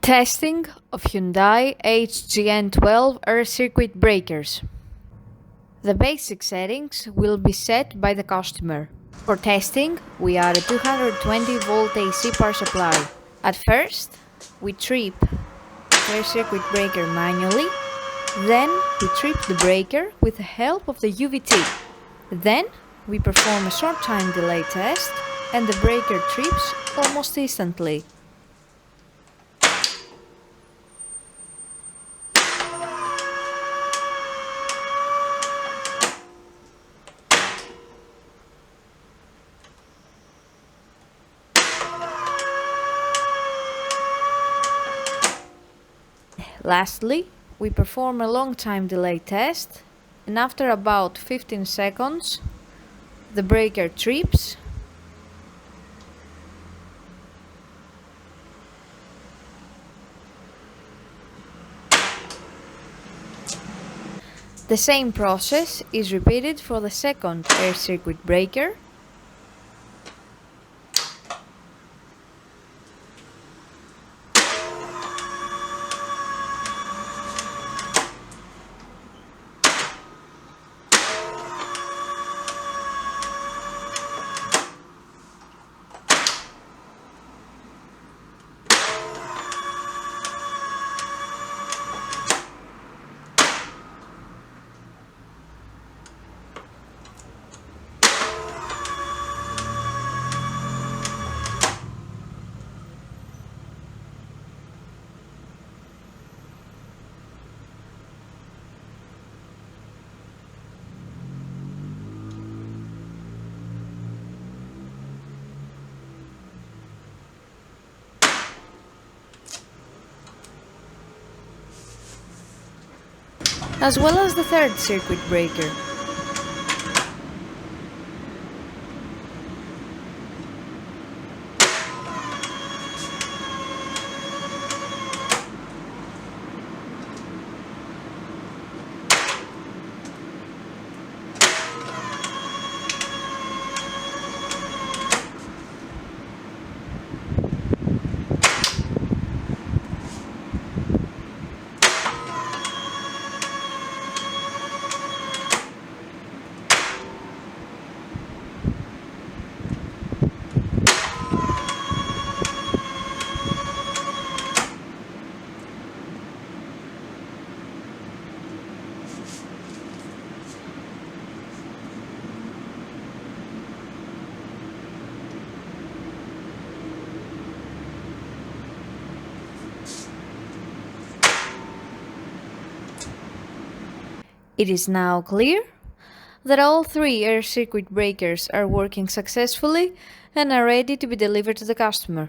Testing of Hyundai HGN12 air circuit breakers. The basic settings will be set by the customer. For testing, we add a 220 volt AC power supply. At first, we trip the air circuit breaker manually, then we trip the breaker with the help of the UVT. Then we perform a short time delay test and the breaker trips almost instantly. Lastly, we perform a long time delay test, and after about 15 seconds, the breaker trips The same process is repeated for the second air circuit breaker. As well as the third circuit breaker. It is now clear that all three air circuit breakers are working successfully and are ready to be delivered to the customer.